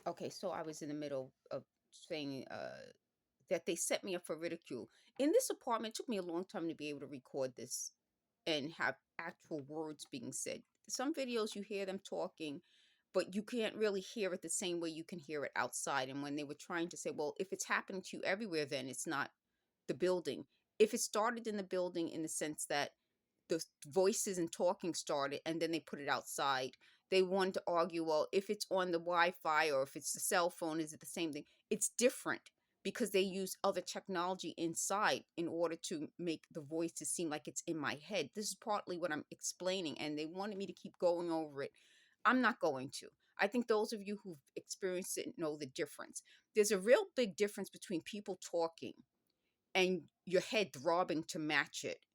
Okay, so I was in the middle of saying that they set me up for ridicule. In this apartment, it took me a long time to be able to record this and have actual words being said. Some videos you hear them talking, but you can't really hear it the same way you can hear it outside. And when they were trying to say, well, if it's happening to you everywhere, then it's not the building. If it started in the building in the sense that the voices and talking started and then they put it outside. They wanted to argue, well, if it's on the Wi-Fi or if it's the cell phone, is it the same thing? It's different because they use other technology inside in order to make the voices seem like it's in my head. This is partly what I'm explaining, and they wanted me to keep going over it. I'm not going to. I think those of you who've experienced it know the difference. There's a real big difference between people talking and your head throbbing to match it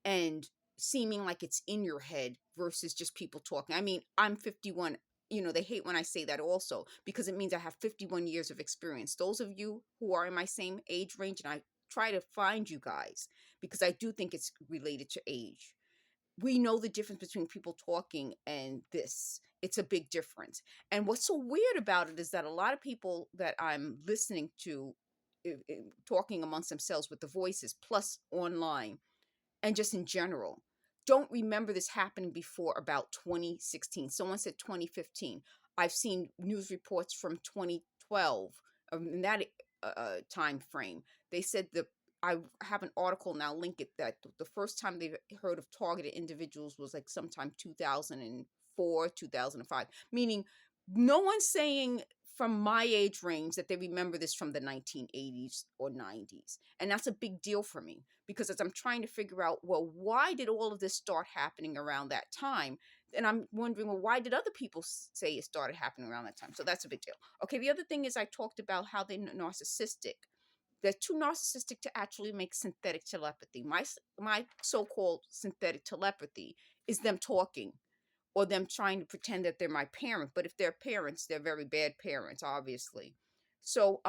and seeming like it's in your head versus just people talking. I mean, I'm 51. You know, they hate when I say that also because it means I have 51 years of experience. Those of you who are in my same age range, and I try to find you guys because I do think it's related to age. We know the difference between people talking and this. It's a big difference. And what's so weird about it is that a lot of people that I'm listening to talking amongst themselves with the voices plus online and just in general don't remember this happening before about 2016. Someone said 2015. I've seen news reports from 2012 in that time frame. They said I have an article now, link it, that the first time they heard of targeted individuals was like sometime 2004, 2005, meaning no one's saying from my age range that they remember this from the 1980s or 90s. And that's a big deal for me because as I'm trying to figure out, well, why did all of this start happening around that time? And I'm wondering, well, why did other people say it started happening around that time? So that's a big deal. Okay, the other thing is I talked about how they're narcissistic. They're too narcissistic to actually make synthetic telepathy. My so-called synthetic telepathy is them talking or them trying to pretend that they're my parent. But if they're parents, they're very bad parents, obviously. So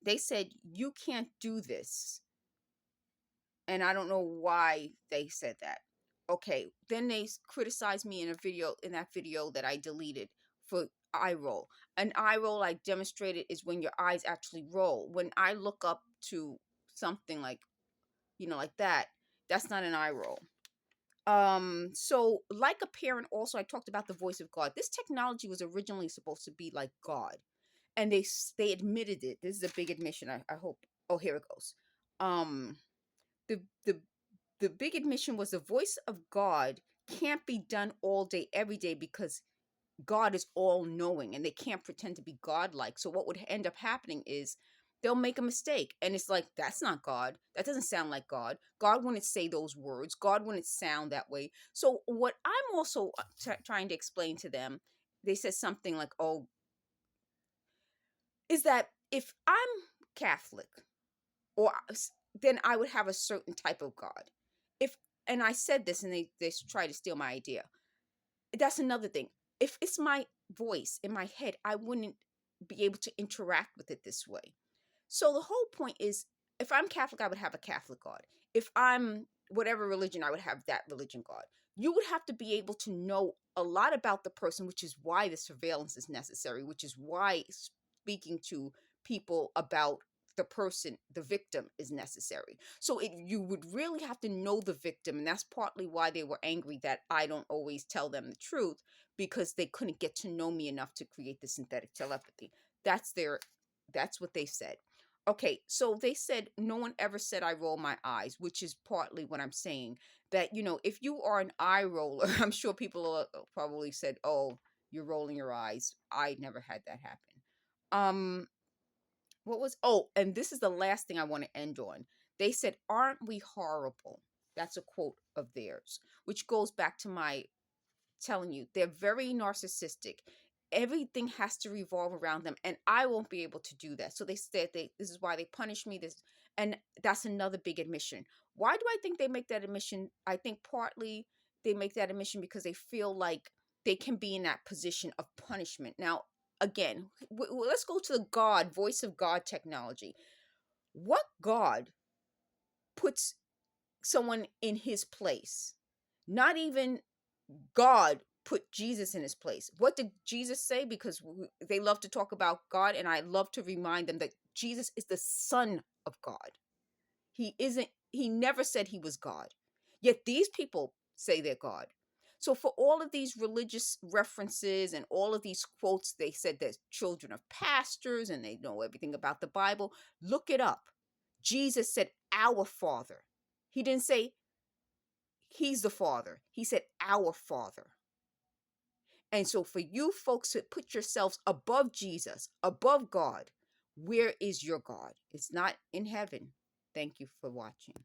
they said you can't do this, and I don't know why they said that. Okay, then they criticized me in that video that I deleted for eye roll. An eye roll I demonstrated is when your eyes actually roll. When I look up to something like, like that, that's not an eye roll. So like a parent, also I talked about the voice of God. This technology was originally supposed to be like God, and they admitted it. This is a big admission. I hope. Oh, here it goes. Um, the the the big admission was the voice of God can't be done all day every day because God is all knowing and they can't pretend to be godlike. So what would end up happening is they'll make a mistake and it's like, that's not God. That doesn't sound like God. God wouldn't say those words. God wouldn't sound that way. So what I'm also trying to explain to them, they said something like, oh, is that if I'm Catholic or then I would have a certain type of God. If and I said this and they try to steal my idea. That's another thing. If it's my voice in my head, I wouldn't be able to interact with it this way. So the whole point is if I'm Catholic, I would have a Catholic God. If I'm whatever religion, I would have that religion God. You would have to be able to know a lot about the person, which is why the surveillance is necessary, which is why speaking to people about the person, the victim, is necessary. So you would really have to know the victim, and that's partly why they were angry that I don't always tell them the truth because they couldn't get to know me enough to create the synthetic telepathy. That's their, that's what they said. Okay, so they said no one ever said I roll my eyes, which is partly what I'm saying. That, if you are an eye roller, I'm sure people probably said, oh, you're rolling your eyes. I never had that happen. Um, and this is the last thing I want to end on. They said, aren't we horrible? That's a quote of theirs, which goes back to my telling you, they're very narcissistic. Everything has to revolve around them, and I won't be able to do that. So they said this is why they punish me. And that's another big admission. Why do I think they make that admission? I think partly they make that admission because they feel like they can be in that position of punishment. Now, again, let's go to the God, voice of God technology. What God puts someone in his place? Not even God put Jesus in his place. What did Jesus say? Because they love to talk about God, and I love to remind them that Jesus is the Son of God. He never said he was God. Yet these people say they're God. So for all of these religious references and all of these quotes, they said they're children of pastors and they know everything about the Bible. Look it up. Jesus said, our Father. He didn't say he's the Father. He said, our Father. And so for you folks to put yourselves above Jesus, above God, where is your God? It's not in heaven. Thank you for watching.